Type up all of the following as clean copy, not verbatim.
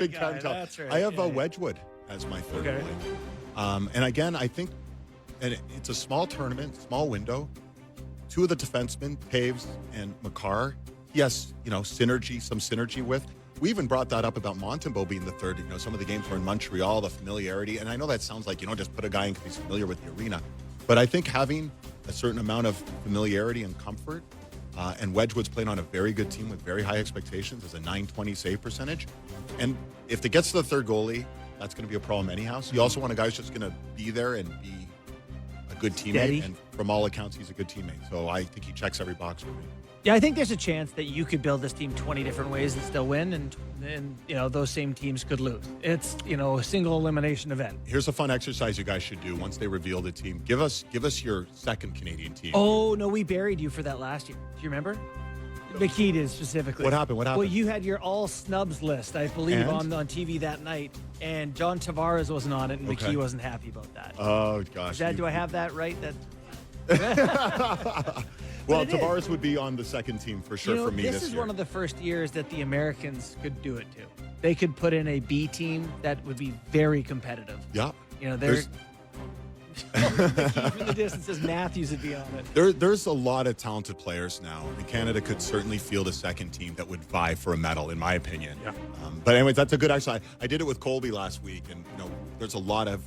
Big guy. time tell. That's right. I have Wedgwood as my third goalie. And again, I think it's a small tournament, small window. Two of the defensemen, Taves and Makar, yes, some synergy with. We even brought that up about Montembeault being the third. Some of the games were in Montreal, the familiarity. And I know that sounds like, just put a guy in because he's familiar with the arena. But I think having a certain amount of familiarity and comfort, and Wedgwood's playing on a very good team with very high expectations as a .920 save percentage. And if it gets to the third goalie, that's going to be a problem anyhow. So you also want a guy who's just going to be there and be a good teammate. Steady. And from all accounts, he's a good teammate. So I think he checks every box for me. Yeah, I think there's a chance that you could build this team 20 different ways and still win, and those same teams could lose. It's a single elimination event. Here's a fun exercise you guys should do once they reveal the team. Give us your second Canadian team. Oh no, we buried you for that last year. Do you remember? McKee specifically. What happened? Well, you had your all snubs list, I believe, on TV that night, and John Tavares wasn't on it, and McKee wasn't happy about that. Oh gosh. Do I have that right? Well, Tavares would be on the second team for sure for me this year. This is one of the first years that the Americans could do it too. They could put in a B team that would be very competitive. Yeah. They're from the distance says Matthews would be on it. There's a lot of talented players now, and Canada could certainly field a second team that would vie for a medal, in my opinion. Yeah. But anyways, that's a good exercise. I did it with Colby last week, and there's a lot of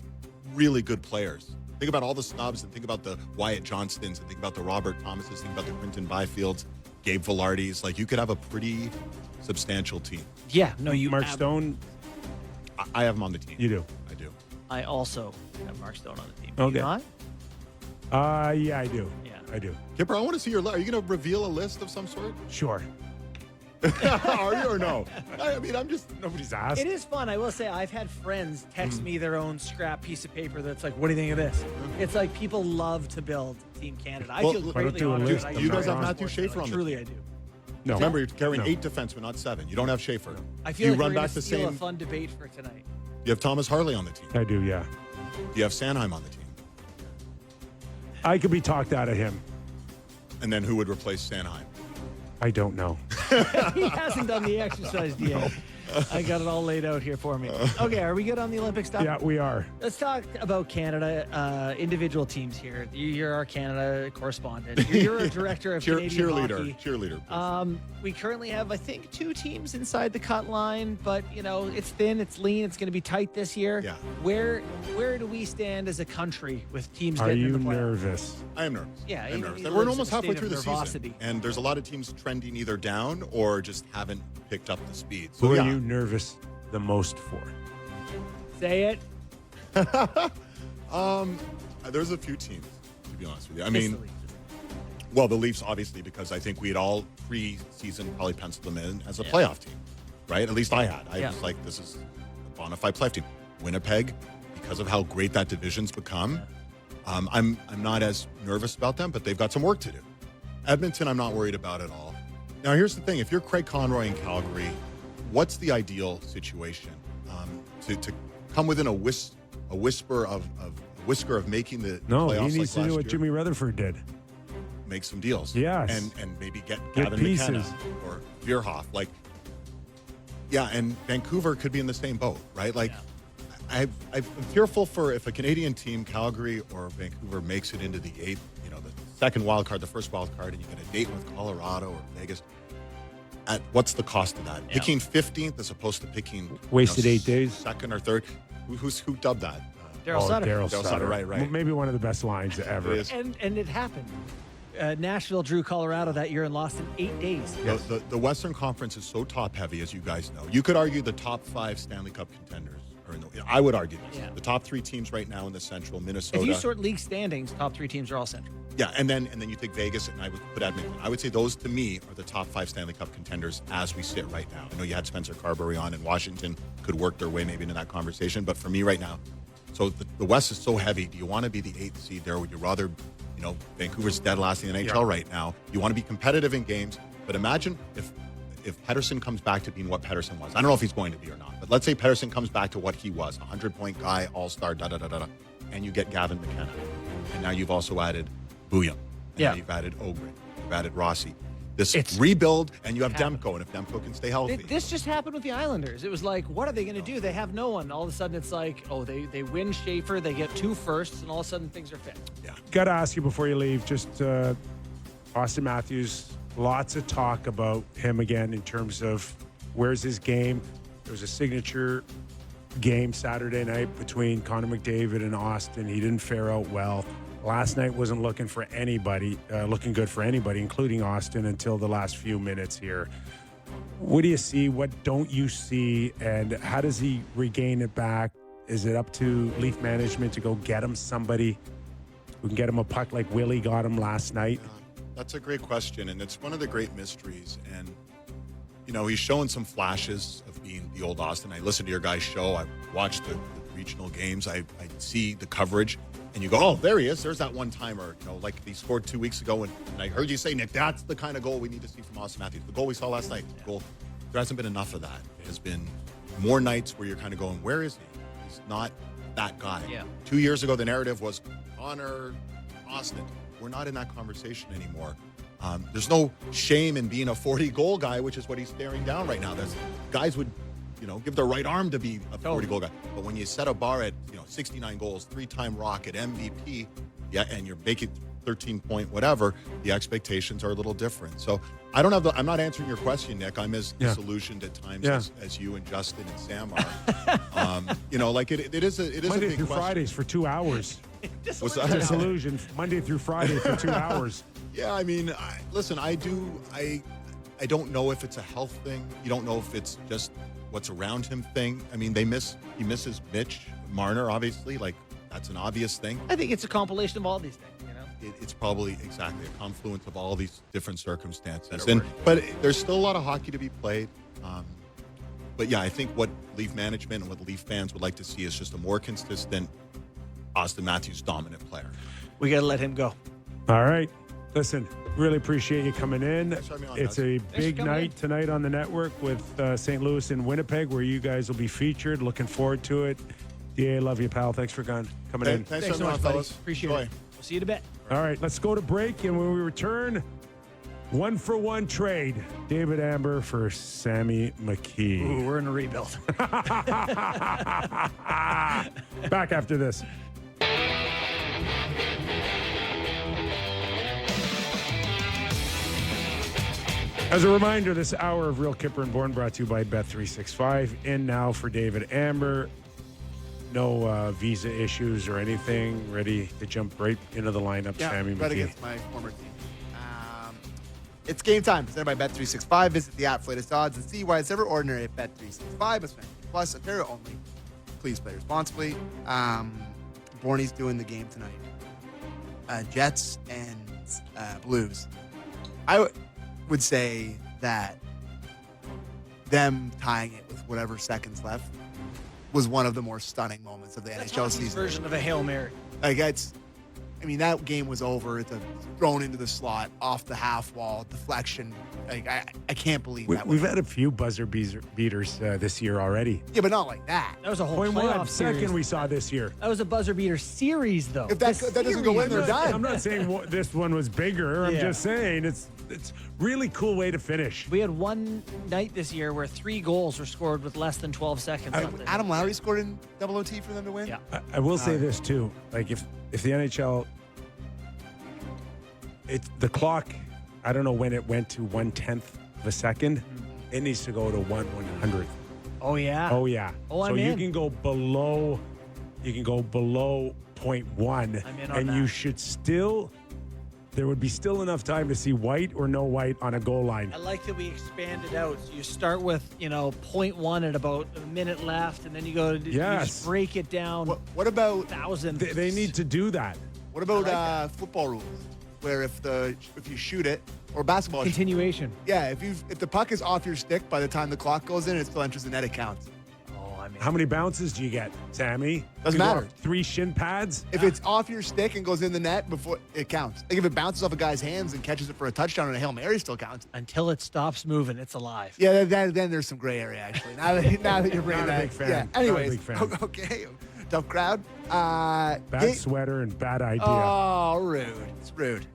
really good players. Think about all the snubs, and think about the Wyatt Johnstons, and think about the Robert Thomases, think about the Quinton Byfields, Gabe Villardis. Like, you could have a pretty substantial team. Yeah, no, Mark Stone. I have him on the team. You do. I do. I also have Mark Stone on the team. Okay. Do you not? Yeah, I do. Yeah. I do. Kipper, I want to see your list. Are you going to reveal a list of some sort? Sure. Are you or no? I mean, Nobody's asked. It is fun. I will say I've had friends text me their own scrap piece of paper that's like, what do you think of this? It's like people love to build Team Canada. I feel greatly do a honored. list. that I You get guys to have be Matthew on Schaefer sports. on the Truly, team. I do. No. Remember, you're carrying No. 8 defensemen, not 7. You don't have Schaefer. I feel you like run we're going back to the steal a same. fun debate for tonight. You have Thomas Harley on the team. I do, yeah. You have Sanheim on the team. I could be talked out of him. And then who would replace Sanheim? I don't know. He hasn't done the exercise yet. I got it all laid out here for me. Okay, are we good on the Olympic stuff? Yeah, we are. Let's talk about Canada, individual teams here. You're our Canada correspondent. You're a director of Canadian hockey. Cheerleader. We currently have, I think, 2 teams inside the cut line, but it's thin, it's lean, it's going to be tight this year. Yeah. Where do we stand as a country with teams Are getting you in the playoffs? nervous? I am nervous. Yeah, I'm he nervous. lives We're in almost a halfway state through of the nervosity. season. And there's a lot of teams trending either down or just haven't picked up the speed. So, Who yeah. are you nervous the most for? Say it. There's a few teams, to be honest with you. I It's mean, the Leafs. well, the Leafs, obviously, because I think we'd all pre-season probably penciled them in as a playoff team, right? At least I had. I was like, this is a bona fide playoff team. Winnipeg, because of how great that division's become, I'm not as nervous about them, but they've got some work to do. Edmonton, I'm not worried about at all. Now, here's the thing. If you're Craig Conroy in Calgary, what's the ideal situation? To come within a whisker of making the No, playoffs he needs to like do last what year? Jimmy Rutherford did. Make some deals. Yes. And maybe get Get Gavin pieces. McKenna or Veerhoff. Like, yeah, and Vancouver could be in the same boat, right? Like, I'm fearful for if a Canadian team, Calgary or Vancouver, makes it into the the second wild card, the first wild card, and you get a date with Colorado or Vegas. At what's the cost of that? Yeah. Picking 15th as opposed to picking Wasted 8 days. second or third. Who dubbed that? Daryl Sutter. Daryl Sutter, Sutter. right. Well, maybe one of the best lines ever. It is. And it happened. Nashville drew Colorado that year and lost in 8 days. The Western Conference is so top heavy, as you guys know. You could argue the top 5 Stanley Cup contenders are in the. I would argue this. Yeah. The top 3 teams right now in the Central, Minnesota. If you sort league standings, top 3 teams are all Central. Yeah, and then you take Vegas, and I would put Edmonton. I would say those to me are the top 5 Stanley Cup contenders as we sit right now. I know you had Spencer Carberry on, and Washington could work their way maybe into that conversation, but for me right now, so the West is so heavy. Do you want to be the 8th seed there? Would you rather, Vancouver's dead last in the NHL right now? You want to be competitive in games, but imagine if Pettersson comes back to being what Pettersson was. I don't know if he's going to be or not, but let's say Pettersson comes back to what he was, 100-point guy, all-star, and you get Gavin McKenna, and now you've also added Bouillon. And now you've added Ogren. You've added Rossi. this It's rebuild, and you have happened. Demko, and if Demko can stay healthy. This just happened with the Islanders. It was like, what are they going to do? They have no one. All of a sudden, it's like, oh, they win Schaefer, they get 2 firsts, and all of a sudden things are fixed. Yeah. Got to ask you before you leave, just Austin Matthews, lots of talk about him again in terms of where's his game. There was a signature game Saturday night between Connor McDavid and Austin. He didn't fare out well. Last night wasn't looking good for anybody, including Austin, until the last few minutes here. What do you see? What don't you see? And how does he regain it back? Is it up to Leaf management to go get him somebody who can get him a puck like Willie got him last night? That's a great question, and it's one of the great mysteries. And, he's showing some flashes of being the old Austin. I listen to your guys' show. I watch the regional games. I see the coverage, and you go, oh, there he is. There's that one-timer, like he scored 2 weeks ago. And I heard you say, Nick, that's the kind of goal we need to see from Austin Matthews. The goal we saw last night, there hasn't been enough of that. It has been more nights where you're kind of going, where is he? He's not that guy. Yeah. 2 years ago, the narrative was Connor, Austin. We're not in that conversation anymore. There's no shame in being a 40-goal guy, which is what he's staring down right now. Guys would, give their right arm to be a 40-goal guy. But when you set a bar at, 69 goals, 3-time Rocket, MVP, and you're making 13-point whatever, the expectations are a little different. So I'm not answering your question, Nick. I'm as disillusioned at times as you and Justin and Sam are. It is a Monday big through question. Fridays for 2 hours. Disillusioned Monday through Friday for 2 hours. Yeah, I mean, listen, I don't know if it's a health thing. You don't know if it's just what's around him thing. I mean, he misses Mitch Marner, obviously. Like, that's an obvious thing. I think it's a compilation of all these things, It's probably exactly a confluence of all these different circumstances. But there's still a lot of hockey to be played. But yeah, I think what Leaf management and what Leaf fans would like to see is just a more consistent Austin Matthews dominant player. We got to let him go. All right. Listen, really appreciate you coming in. Thanks for having me on, It's guys. a for big coming night in. tonight on the network with St. Louis and Winnipeg, where you guys will be featured. Looking forward to it. DA, love you, pal. Thanks for coming in. Thanks so for much, having me on, buddy. fellas. Appreciate Enjoy. it. We'll see you in a bit. All right, let's go to break, and when we return, 1-for-1 trade. David Amber for Sammy McKee. Ooh, we're in a rebuild. Back after this. As a reminder, this hour of Real Kipper and Born brought to you by Bet365. In now for David Amber. No visa issues or anything. Ready to jump right into the lineup, Sammy bet McKee. against my former team. It's game time, presented by Bet365. Visit the app for latest odds and see why it's ever ordinary at Bet365. Must be plus Ontario only. Please play responsibly. Borny's doing the game tonight. Jets and Blues. I would say that them tying it with whatever seconds left was one of the more stunning moments of the That's NHL hockey's season. version of a Hail Mary. That game was over. It's thrown into the slot, off the half wall, deflection. I can't believe that. We've had a few buzzer beaters this year already. Yeah, but not like that. That was a whole Point playoff one, series. second we saw this year. That was a buzzer beater series, though. If that doesn't go in, they're done. I'm not saying this one was bigger. I'm Yeah. just saying it's really cool way to finish. We had one night this year where 3 goals were scored with less than 12 seconds. left. Adam Lowry scored in double OT for them to win. Yeah. I will say this too. Like if the NHL, the clock, I don't know when it went to 1/10 of a second. It needs to go to 1/100th. Oh, yeah. Oh yeah. Oh, so I'm you in. can go below. You can go below 0.1, I'm in on and that. you should still. There would be still enough time to see white or no white on a goal line. I like that we expanded out. So you start with, 0.1 at about a minute left, and then you go to you Yes. just break it down What about thousand. They need to do that. football rules where if you shoot it or basketball? continuation. Yeah, if the puck is off your stick by the time the clock goes in, it still enters the net. It counts. Oh, I mean, How many bounces do you get, Sammy? Doesn't You go matter. off 3 shin pads? If it's off your stick and goes in the net before it counts. Like if it bounces off a guy's hands and catches it for a touchdown and a Hail Mary still counts. until it stops moving, it's alive. Yeah, then there's some gray area actually. Now that you're bringing Not a that, big fan. yeah. Not a Anyways, big fan. okay, tough crowd. Bad sweater and bad idea. Oh, rude. It's rude.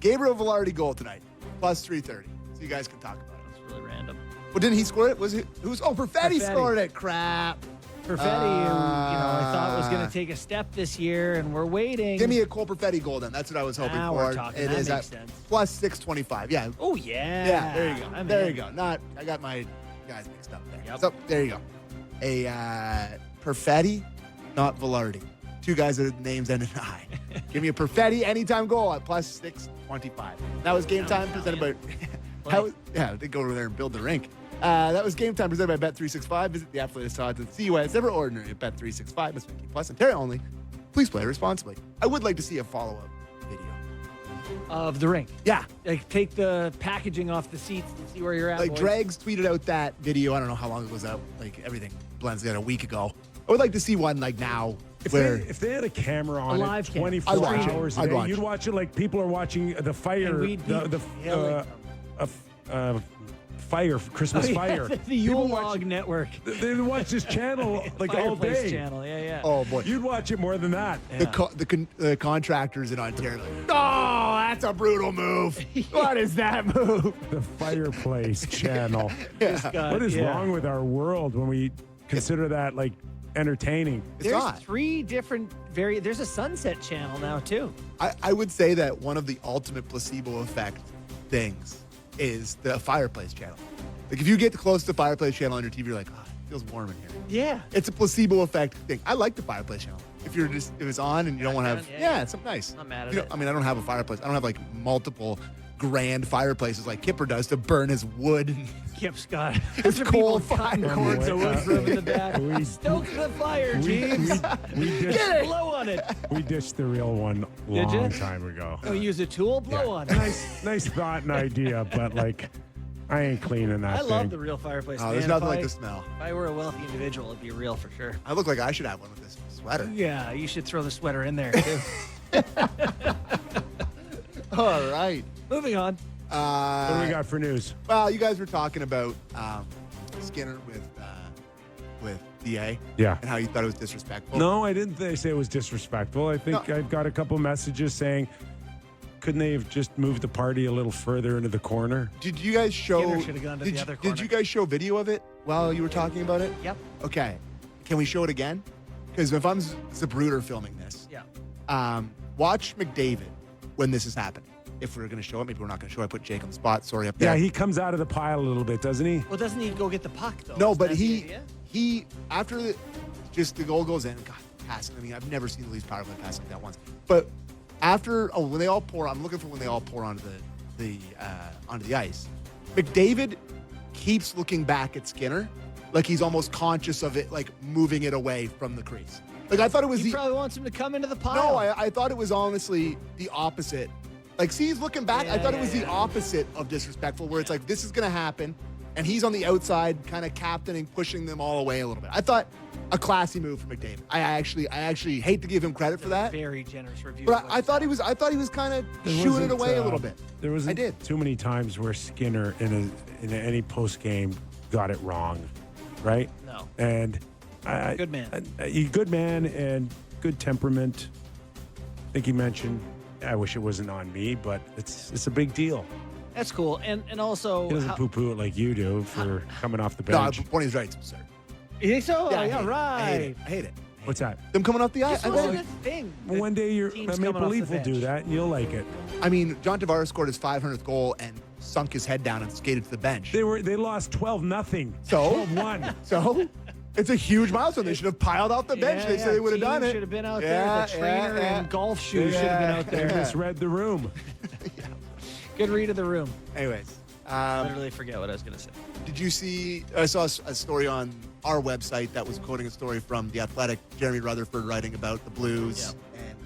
Gabriel Velarde goal tonight. plus 330. So you guys can talk about it. That's really random. Well, didn't he score it? Was it? Who's? Oh, Perfetti Perfetti. scored it. Crap. Perfetti, who, I thought was going to take a step this year, and we're waiting. Give me a Cole Perfetti goal then. That's what I was hoping Now for. we're talking. It That is makes at sense. plus 625. Yeah. Oh, yeah. Yeah. There you go. I'm There in. you go. I got my guys mixed up there. Yep. So there you go. A Perfetti, not Velarde. Two guys that names end in I. Give me a Perfetti anytime goal at plus 625. That was game time presented by. They go over there and build the rink. That was game time presented by Bet365. Visit the app for latest odds and see why it's never ordinary at Bet365. It's 50 plus Ontario only. Please play responsibly. I would like to see a follow-up video. Of the rink. Yeah. Like, take the packaging off the seats and see where you're at. Like boys. Dregs tweeted out that video. I don't know how long it was out. Like everything blends together a week ago. I would like to see one like now. If where they had a camera on A it live cam. 24 I'd watch it. hours a I'd day, watch you'd it. watch it like people are watching the fire, And we'd be yelling fire, Christmas fire. the People Yule watch- Log Network. They watch this channel like all Fireplace day. channel. Yeah. oh boy, You'd watch it more than that. the contractors in Ontario. Oh, that's a brutal move. What is that move? The fireplace channel. God, What is yeah. wrong with our world when we consider that like entertaining? It's There's not. 3 different there's a sunset channel now too. I would say that one of the ultimate placebo effect things is the fireplace channel. Like if you get close to the fireplace channel on your TV, you're like, oh, it feels warm in here. Yeah. It's a placebo effect thing. I like the fireplace channel. If it's on and you don't want to have, Yeah. it's something nice. Not mad at You it. know, I mean, I don't have a fireplace. I don't have like multiple grand fireplaces like Kipper does to burn his wood. Kip's got It's coal fire. cords of wood from in the back. We- Stoke the fire, We, Jeeves. we dished, Blow on it. we dished the real one Did ya? long time ago. Oh, use a tool, blow on it. Nice thought and idea, but like, I ain't cleaning that I thing. love the real fireplace. Oh, there's man. nothing If like I- the smell. If I were a wealthy individual, it'd be real for sure. I look like I should have one with this sweater. Yeah, you should throw the sweater in there too. All right. Moving on. What do we got for news? Well, you guys were talking about Skinner with DA. Yeah. And how you thought it was disrespectful. No, I didn't say it was disrespectful. I think No. I've got a couple messages saying, couldn't they have just moved the party a little further into the corner? Did you guys show? Skinner should have gone to the other corner. Did you guys show video of it while you were talking about it? Yep. Okay. Can we show it again? Because if I'm Zapruder filming this, Yeah. watch McDavid when this is happening. If we're going to show it, maybe we're not going to show it. I put Jake on the spot. Sorry up there. Yeah, he comes out of the pile a little bit, doesn't he? Well, doesn't he go get the puck though? No, Isn't but that the he idea? after the goal goes in, God, passing. I mean, I've never seen the Leafs power play pass like that once. But after when they all pour, I'm looking for when they all pour onto the ice. McDavid keeps looking back at Skinner, like he's almost conscious of it, like moving it away from the crease. Like I thought it was He probably wants him to come into the pile. no, I thought it was honestly the opposite. Like, see, he's looking back. I Yeah, thought it was yeah, the yeah. opposite of disrespectful, where it's like, this is going to happen. And he's on the outside, kind of captaining, pushing them all away a little bit. I thought a classy move from McDavid. I actually hate to give him credit for that. Very generous review. But I thought he was kind of shooing it away a little bit. There wasn't I did. too many times where Skinner in any post game got it wrong, right? No. And Good man. Good man and good temperament. I think he mentioned, I wish it wasn't on me, but it's a big deal. That's cool. And also, He doesn't how- poo-poo it like you do for coming off the No, bench. when he's right, it's absurd. you think so? I Yeah, hate it. right. I hate it. What's that? Them coming off the ice. This wasn't a thing. Well, one day your Teams Maple coming off the Leaf will do bench. that, and you'll like it. I mean, John Tavares scored his 500th goal and sunk his head down and skated to the bench. They lost 12-0. So? 12-1. So, it's a huge milestone. They should have piled off the bench. They said they would have done it. Should have been out Yeah, there. The trainer yeah. and golf shoes should have been out They there. misread the room. Good read of the room. Anyways, Literally forget what I was going to say. did you see? I saw a story on our website that was quoting a story from The Athletic, Jeremy Rutherford writing about the Blues. And